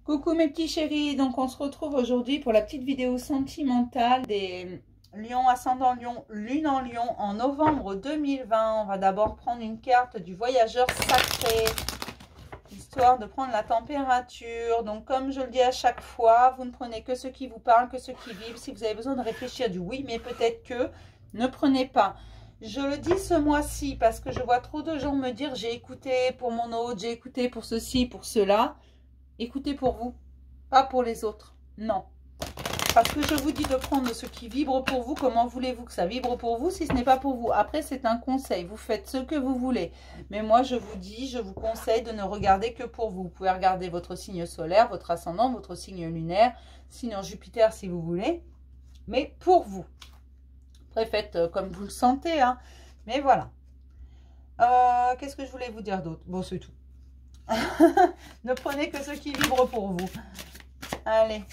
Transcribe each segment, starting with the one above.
Coucou mes petits chéris, donc on se retrouve aujourd'hui pour la petite vidéo sentimentale des lions, ascendant lion, lune en lion en novembre 2020. On va d'abord prendre une carte du voyageur sacré, histoire de prendre la température. Donc comme je le dis à chaque fois, vous ne prenez que ce qui vous parle, que ce qui vibre. Si vous avez besoin de réfléchir du oui, mais peut-être que, ne prenez pas. Je le dis ce mois-ci parce que je vois trop de gens me dire j'ai écouté pour mon autre, j'ai écouté pour ceci, pour cela. Écoutez pour vous, pas pour les autres. Non. Parce que je vous dis de prendre ce qui vibre pour vous. Comment voulez-vous que ça vibre pour vous si ce n'est pas pour vous? Après, c'est un conseil. Vous faites ce que vous voulez. Mais moi, je vous dis, je vous conseille de ne regarder que pour vous. Vous pouvez regarder votre signe solaire, votre ascendant, votre signe lunaire, signe Jupiter si vous voulez. Mais pour vous. Après, faites comme vous le sentez. Hein. Mais voilà. Qu'est-ce que je voulais vous dire d'autre? Bon, c'est tout. Ne prenez que ce qui vibre pour vous. Allez.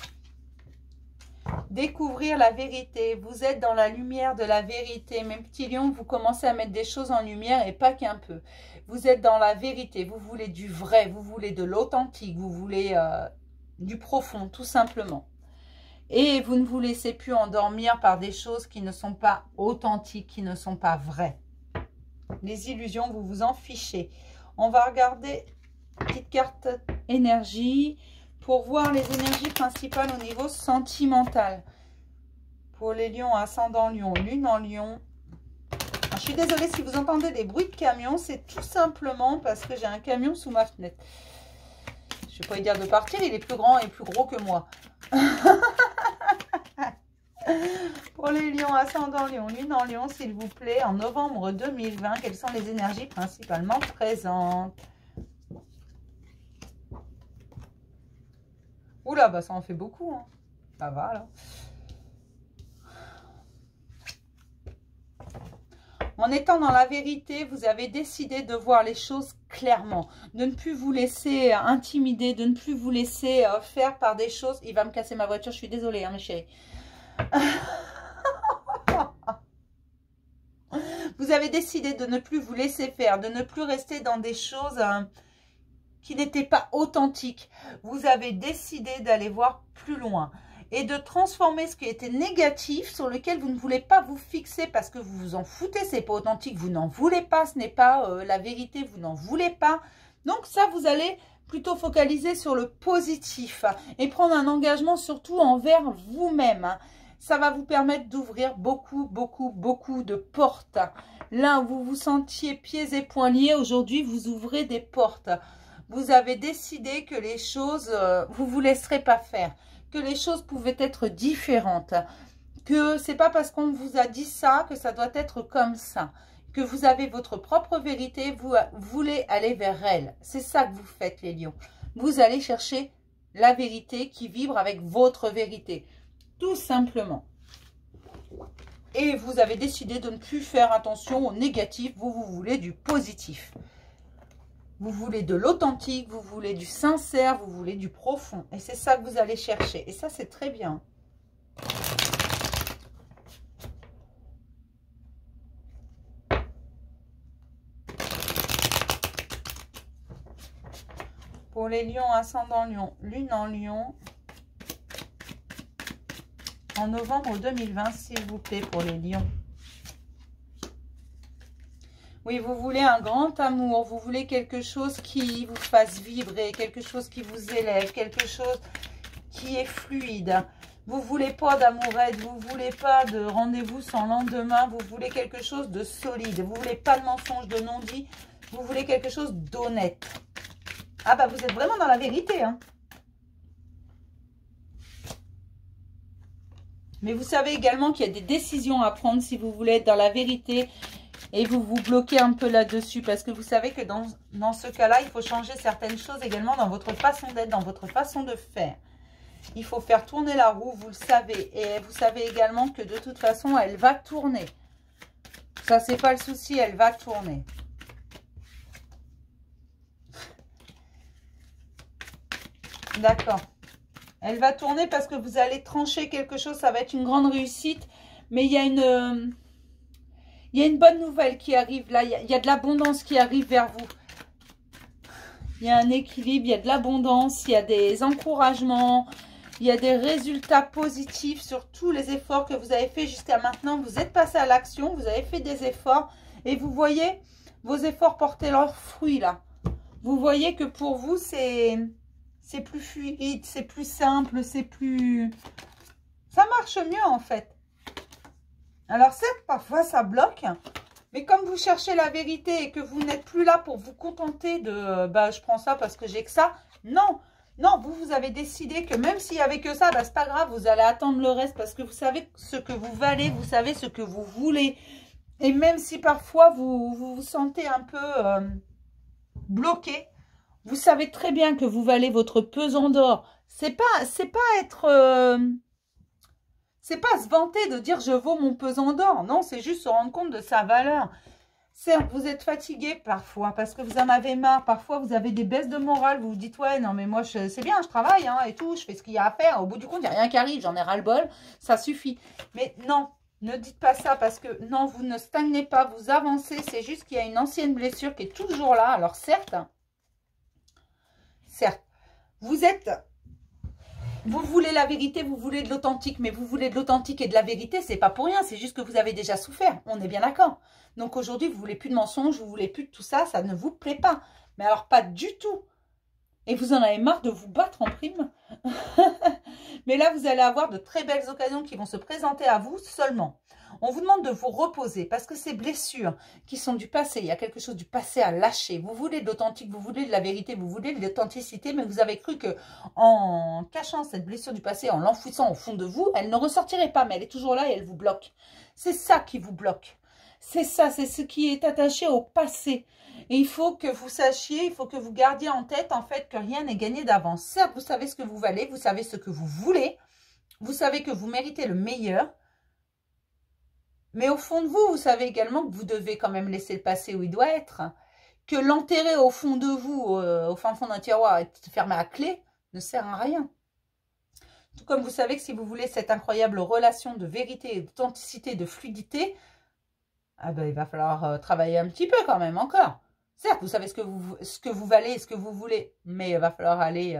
Découvrir la vérité. Vous êtes dans la lumière de la vérité. Mes petits lions, vous commencez à mettre des choses en lumière et pas qu'un peu. Vous êtes dans la vérité. Vous voulez du vrai. Vous voulez de l'authentique. Vous voulez du profond, tout simplement. Et vous ne vous laissez plus endormir par des choses qui ne sont pas authentiques, qui ne sont pas vraies. Les illusions, vous vous en fichez. On va regarder... petite carte énergie pour voir les énergies principales au niveau sentimental. Pour les lions, ascendant lion, lune en lion. Je suis désolée si vous entendez des bruits de camion. C'est tout simplement parce que j'ai un camion sous ma fenêtre. Je ne vais pas lui dire de partir. Il est plus grand et plus gros que moi. Pour les lions, ascendant lion, lune en lion, s'il vous plaît, en novembre 2020, quelles sont les énergies principalement présentes? Oula, bah ça en fait beaucoup. Hein. Ça va, là. En étant dans la vérité, vous avez décidé de voir les choses clairement. De ne plus vous laisser intimider, de ne plus vous laisser faire par des choses. Il va me casser ma voiture, je suis désolée, hein, mes chéris. Vous avez décidé de ne plus vous laisser faire, de ne plus rester dans des choses... qui n'était pas authentique. Vous avez décidé d'aller voir plus loin et de transformer ce qui était négatif sur lequel vous ne voulez pas vous fixer parce que vous vous en foutez, c'est pas authentique, vous n'en voulez pas, ce n'est pas la vérité, vous n'en voulez pas. Donc ça, vous allez plutôt focaliser sur le positif et prendre un engagement surtout envers vous-même. Ça va vous permettre d'ouvrir beaucoup de portes. Là où vous vous sentiez pieds et poings liés, aujourd'hui, vous ouvrez des portes. Vous avez décidé que les choses, vous ne vous laisserez pas faire, que les choses pouvaient être différentes, que c'est pas parce qu'on vous a dit ça que ça doit être comme ça, que vous avez votre propre vérité, vous voulez aller vers elle. C'est ça que vous faites les lions. Vous allez chercher la vérité qui vibre avec votre vérité, tout simplement. Et vous avez décidé de ne plus faire attention au négatif, vous voulez du positif. Vous voulez de l'authentique, vous voulez du sincère, vous voulez du profond. Et c'est ça que vous allez chercher. Et ça, c'est très bien. Pour les lions, ascendant lion, lune en lion, en novembre 2020, s'il vous plaît, pour les lions. Oui, vous voulez un grand amour, vous voulez quelque chose qui vous fasse vibrer, quelque chose qui vous élève, quelque chose qui est fluide. Vous voulez pas d'amourette, vous voulez pas de rendez-vous sans lendemain, vous voulez quelque chose de solide, vous voulez pas de mensonge, de non-dit, vous voulez quelque chose d'honnête. Ah bah vous êtes vraiment dans la vérité, hein. Mais vous savez également qu'il y a des décisions à prendre si vous voulez être dans la vérité. Et vous vous bloquez un peu là-dessus parce que vous savez que dans ce cas-là, il faut changer certaines choses également dans votre façon d'être, dans votre façon de faire. Il faut faire tourner la roue, vous le savez. Et vous savez également que de toute façon, elle va tourner. Ça, c'est pas le souci, elle va tourner. D'accord. Elle va tourner parce que vous allez trancher quelque chose, ça va être une grande réussite. Mais il y a une... il y a une bonne nouvelle qui arrive là, il y a de l'abondance qui arrive vers vous. Il y a un équilibre, il y a de l'abondance, il y a des encouragements, il y a des résultats positifs sur tous les efforts que vous avez fait jusqu'à maintenant. Vous êtes passé à l'action, vous avez fait des efforts et vous voyez vos efforts porter leurs fruits là. Vous voyez que pour vous, c'est plus fluide, c'est plus simple, c'est plus... Ça marche mieux en fait. Alors certes, parfois ça bloque, mais comme vous cherchez la vérité et que vous n'êtes plus là pour vous contenter de bah, je prends ça parce que j'ai que ça. Non, non, vous avez décidé que même s'il n'y avait que ça, bah, c'est pas grave, vous allez attendre le reste parce que vous savez ce que vous valez, vous savez ce que vous voulez. Et même si parfois vous vous sentez un peu bloqué, vous savez très bien que vous valez votre pesant d'or. C'est pas être... c'est pas se vanter de dire je vaux mon pesant d'or. Non, c'est juste se rendre compte de sa valeur. Certes, vous êtes fatigué parfois parce que vous en avez marre. Parfois, vous avez des baisses de morale. Vous vous dites, ouais, non, mais moi, c'est bien, je travaille hein, et tout. Je fais ce qu'il y a à faire. Au bout du compte, il n'y a rien qui arrive. J'en ai ras-le-bol. Ça suffit. Mais non, ne dites pas ça parce que non, vous ne stagnez pas. Vous avancez. C'est juste qu'il y a une ancienne blessure qui est toujours là. Alors, certes, vous voulez la vérité, vous voulez de l'authentique, mais vous voulez de l'authentique et de la vérité, c'est pas pour rien, c'est juste que vous avez déjà souffert, on est bien d'accord. Donc aujourd'hui, vous voulez plus de mensonges, vous voulez plus de tout ça, ça ne vous plaît pas. Mais alors pas du tout. Et vous en avez marre de vous battre en prime. Mais là, vous allez avoir de très belles occasions qui vont se présenter à vous seulement. On vous demande de vous reposer parce que ces blessures qui sont du passé, il y a quelque chose du passé à lâcher. Vous voulez de l'authentique, vous voulez de la vérité, vous voulez de l'authenticité, mais vous avez cru que en cachant cette blessure du passé, en l'enfouissant au fond de vous, elle ne ressortirait pas, mais elle est toujours là et elle vous bloque. C'est ça qui vous bloque. C'est ça, c'est ce qui est attaché au passé. Et il faut que vous sachiez, il faut que vous gardiez en tête en fait que rien n'est gagné d'avance. Certes, vous savez ce que vous valez, vous savez ce que vous voulez, vous savez que vous méritez le meilleur. Mais au fond de vous, vous savez également que vous devez quand même laisser le passé où il doit être. Que l'enterrer au fond de vous, au fin fond d'un tiroir et fermer à clé, ne sert à rien. Tout comme vous savez que si vous voulez cette incroyable relation de vérité, d'authenticité, de fluidité, ah ben, il va falloir travailler un petit peu quand même encore. Certes, vous savez ce que vous valez, ce que vous voulez, mais il va falloir aller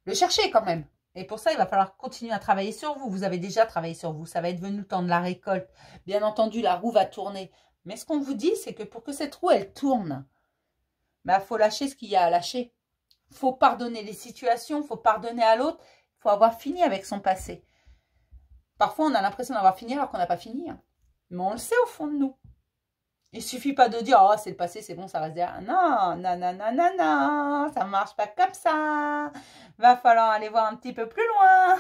le chercher quand même. Et pour ça, il va falloir continuer à travailler sur vous. Vous avez déjà travaillé sur vous. Ça va être venu le temps de la récolte. Bien entendu, la roue va tourner. Mais ce qu'on vous dit, c'est que pour que cette roue, elle tourne, bah, faut lâcher ce qu'il y a à lâcher. Il faut pardonner les situations, il faut pardonner à l'autre. Il faut avoir fini avec son passé. Parfois, on a l'impression d'avoir fini alors qu'on n'a pas fini. Hein. Mais on le sait au fond de nous. Il suffit pas de dire « Oh, c'est le passé, c'est bon, ça reste derrière. » Non, non, non, non, non, non, ça marche pas comme ça. Va falloir aller voir un petit peu plus loin.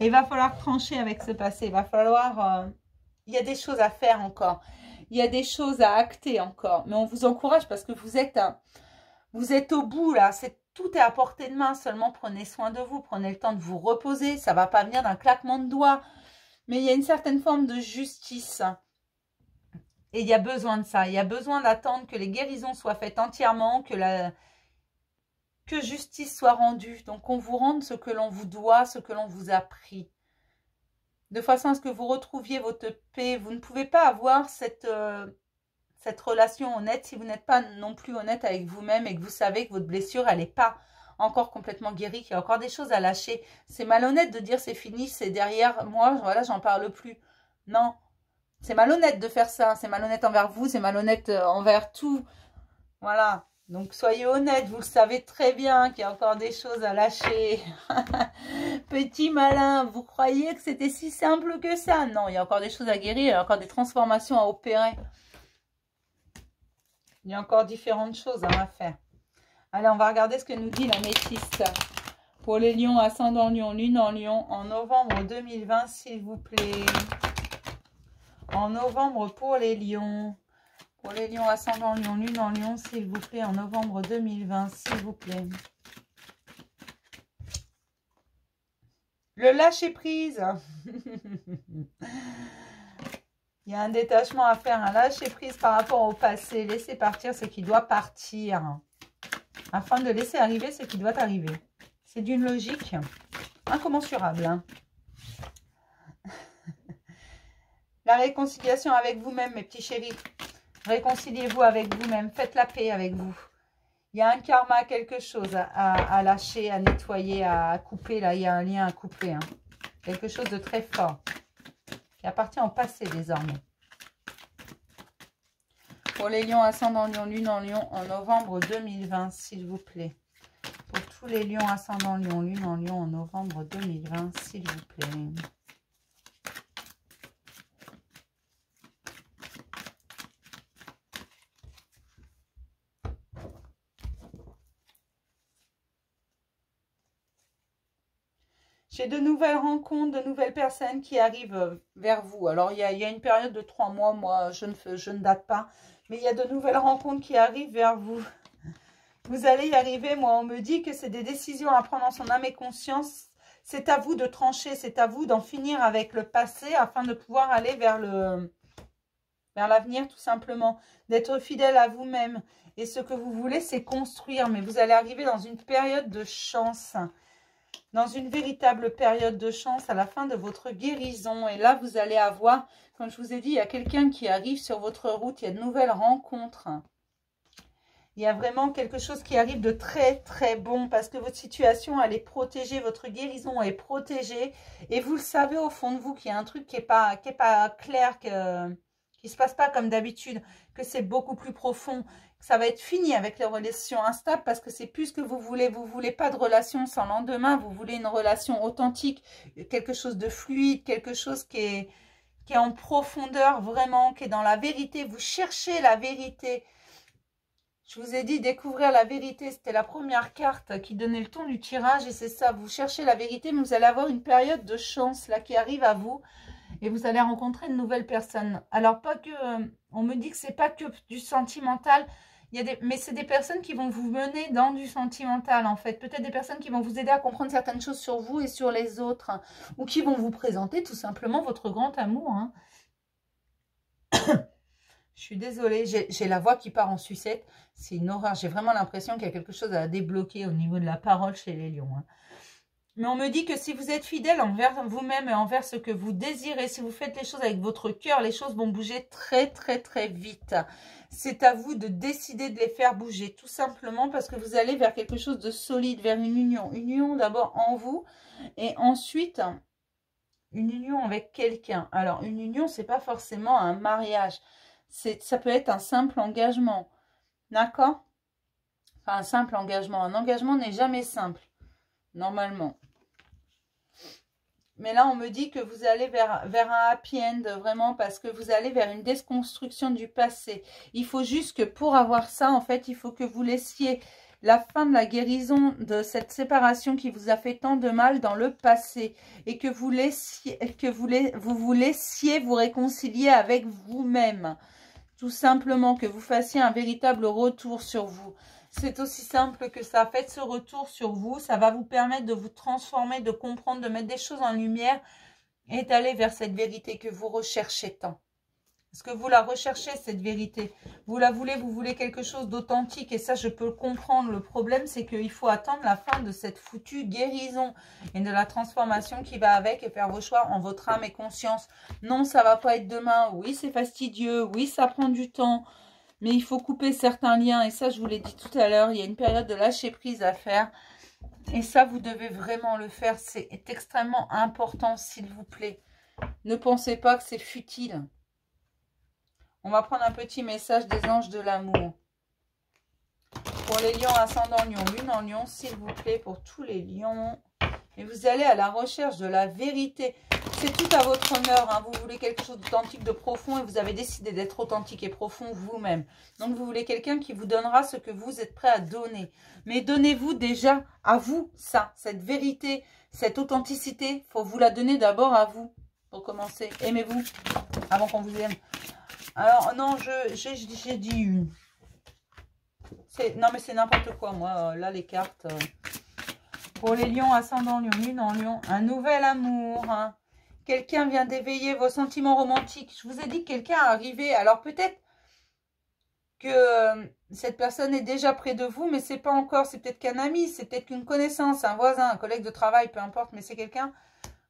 Il va falloir trancher avec ce passé. Il va falloir... il y a des choses à faire encore. Il y a des choses à acter encore. Mais on vous encourage parce que vous êtes au bout, là. Tout est à portée de main. Seulement, prenez soin de vous. Prenez le temps de vous reposer. Ça va pas venir d'un claquement de doigts. Mais il y a une certaine forme de justice. Et il y a besoin de ça. Il y a besoin d'attendre que les guérisons soient faites entièrement, que justice soit rendue. Donc, qu'on vous rende ce que l'on vous doit, ce que l'on vous a pris. De façon à ce que vous retrouviez votre paix. Vous ne pouvez pas avoir cette relation honnête si vous n'êtes pas non plus honnête avec vous-même et que vous savez que votre blessure, elle n'est pas encore complètement guérie, qu'il y a encore des choses à lâcher. C'est malhonnête de dire c'est fini, c'est derrière moi, voilà, j'en parle plus. Non. C'est malhonnête de faire ça, c'est malhonnête envers vous, c'est malhonnête envers tout. Voilà, donc soyez honnête, vous le savez très bien qu'il y a encore des choses à lâcher. Petit malin, vous croyez que c'était si simple que ça? Non, il y a encore des choses à guérir, il y a encore des transformations à opérer. Il y a encore différentes choses à faire. Allez, on va regarder ce que nous dit la métiste. Pour les lions, ascendant lion, lune en lion, en novembre 2020, s'il vous plaît. En novembre pour les lions. Pour les lions ascendant lion, lune en lion, s'il vous plaît, en novembre 2020, s'il vous plaît. Le lâcher-prise. Il y a un détachement à faire, un lâcher-prise par rapport au passé. Laisser partir ce qui doit partir. Afin de laisser arriver ce qui doit arriver. C'est d'une logique incommensurable. Hein. La réconciliation avec vous-même, mes petits chéris. Réconciliez-vous avec vous-même. Faites la paix avec vous. Il y a un karma, quelque chose à lâcher, à nettoyer, à couper. Là, il y a un lien à couper. Hein. Quelque chose de très fort. Qui appartient au passé désormais. Pour les lions ascendant lion, lune en lion en novembre 2020, s'il vous plaît. Pour tous les lions ascendant lion, lune en lion en novembre 2020, s'il vous plaît. J'ai de nouvelles rencontres, de nouvelles personnes qui arrivent vers vous. Alors, il y a une période de 3 mois, moi, je ne date pas. Mais il y a de nouvelles rencontres qui arrivent vers vous. Vous allez y arriver. Moi, on me dit que c'est des décisions à prendre en son âme et conscience. C'est à vous de trancher, c'est à vous d'en finir avec le passé afin de pouvoir aller vers l'avenir, tout simplement. D'être fidèle à vous-même. Et ce que vous voulez, c'est construire. Mais vous allez arriver dans une période de chance. Dans une véritable période de chance à la fin de votre guérison. Et là, vous allez avoir, comme je vous ai dit, il y a quelqu'un qui arrive sur votre route. Il y a de nouvelles rencontres. Il y a vraiment quelque chose qui arrive de très, très bon. Parce que votre situation, elle est protégée. Votre guérison est protégée. Et vous le savez au fond de vous qu'il y a un truc qui n'est pas clair, qui ne se passe pas comme d'habitude. Que c'est beaucoup plus profond. Ça va être fini avec les relations instables parce que c'est plus ce que vous voulez. Vous ne voulez pas de relation sans lendemain. Vous voulez une relation authentique, quelque chose de fluide, quelque chose qui est en profondeur vraiment, qui est dans la vérité. Vous cherchez la vérité. Je vous ai dit découvrir la vérité. C'était la première carte qui donnait le ton du tirage et c'est ça. Vous cherchez la vérité mais vous allez avoir une période de chance là qui arrive à vous. Et vous allez rencontrer une nouvelle personne. Alors, pas que... on me dit que c'est pas que du sentimental. Mais c'est des personnes qui vont vous mener dans du sentimental, en fait. Peut-être des personnes qui vont vous aider à comprendre certaines choses sur vous et sur les autres. Hein, ou qui vont vous présenter tout simplement votre grand amour. Hein. Je suis désolée. J'ai la voix qui part en sucette. C'est une horreur. J'ai vraiment l'impression qu'il y a quelque chose à débloquer au niveau de la parole chez les lions. Hein. Mais on me dit que si vous êtes fidèle envers vous-même et envers ce que vous désirez, si vous faites les choses avec votre cœur, les choses vont bouger très, très, très vite. C'est à vous de décider de les faire bouger, tout simplement parce que vous allez vers quelque chose de solide, vers une union. Une union d'abord en vous et ensuite une union avec quelqu'un. Alors, une union, c'est pas forcément un mariage. Ça peut être un simple engagement. D'accord? Enfin, un simple engagement. Un engagement n'est jamais simple, normalement. Mais là, on me dit que vous allez vers un happy end, vraiment, parce que vous allez vers une déconstruction du passé. Il faut juste que pour avoir ça, en fait, il faut que vous laissiez la fin de la guérison de cette séparation qui vous a fait tant de mal dans le passé. Et que vous vous laissiez vous réconcilier avec vous-même. Tout simplement, que vous fassiez un véritable retour sur vous. C'est aussi simple que ça. Faites ce retour sur vous. Ça va vous permettre de vous transformer, de comprendre, de mettre des choses en lumière et d'aller vers cette vérité que vous recherchez tant. Parce que vous la recherchez, cette vérité. Vous la voulez, vous voulez quelque chose d'authentique. Et ça, je peux le comprendre. Le problème, c'est qu'il faut attendre la fin de cette foutue guérison et de la transformation qui va avec et faire vos choix en votre âme et conscience. Non, ça va pas être demain. Oui, c'est fastidieux. Oui, ça prend du temps. Mais il faut couper certains liens. Et ça, je vous l'ai dit tout à l'heure. Il y a une période de lâcher prise à faire. Et ça, vous devez vraiment le faire. C'est extrêmement important, s'il vous plaît. Ne pensez pas que c'est futile. On va prendre un petit message des anges de l'amour. Pour les lions ascendant lion, lune en lion, s'il vous plaît, pour tous les lions. Et vous allez à la recherche de la vérité. C'est tout à votre honneur. Hein. Vous voulez quelque chose d'authentique, de profond. Et vous avez décidé d'être authentique et profond vous-même. Donc, vous voulez quelqu'un qui vous donnera ce que vous êtes prêt à donner. Mais donnez-vous déjà à vous ça. Cette vérité, cette authenticité. Il faut vous la donner d'abord à vous. Pour commencer. Aimez-vous avant qu'on vous aime. Alors, non, j'ai dit une. Non, mais c'est n'importe quoi, moi. Là, les cartes. Pour les lions, ascendant lion, lune en lion. Un nouvel amour. Hein. Quelqu'un vient d'éveiller vos sentiments romantiques. Je vous ai dit que quelqu'un est arrivé. Alors, peut-être que cette personne est déjà près de vous, mais c'est pas encore. C'est peut-être qu'un ami, c'est peut-être qu'une connaissance, un voisin, un collègue de travail, peu importe. Mais c'est quelqu'un,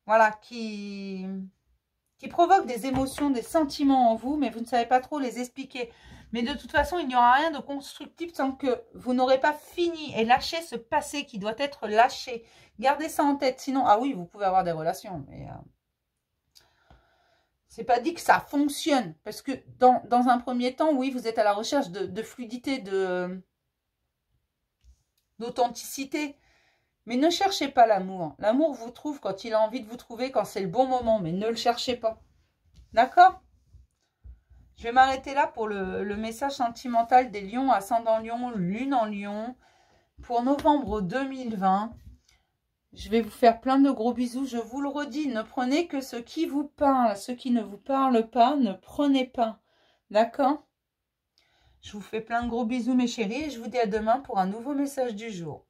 voilà, qui provoque des émotions, des sentiments en vous, mais vous ne savez pas trop les expliquer. Mais de toute façon, il n'y aura rien de constructif tant que vous n'aurez pas fini et lâché ce passé qui doit être lâché. Gardez ça en tête. Sinon, ah oui, vous pouvez avoir des relations, mais c'est pas dit que ça fonctionne. Parce que dans un premier temps, oui, vous êtes à la recherche de fluidité, d'authenticité. Mais ne cherchez pas l'amour. L'amour vous trouve quand il a envie de vous trouver, quand c'est le bon moment. Mais ne le cherchez pas. D'accord ? Je vais m'arrêter là pour le message sentimental des lions, ascendant lion, lune en lion, pour novembre 2020. Je vais vous faire plein de gros bisous. Je vous le redis, ne prenez que ce qui vous parle. Ce qui ne vous parle pas, ne prenez pas. D'accord ? Je vous fais plein de gros bisous mes chéris et je vous dis à demain pour un nouveau message du jour.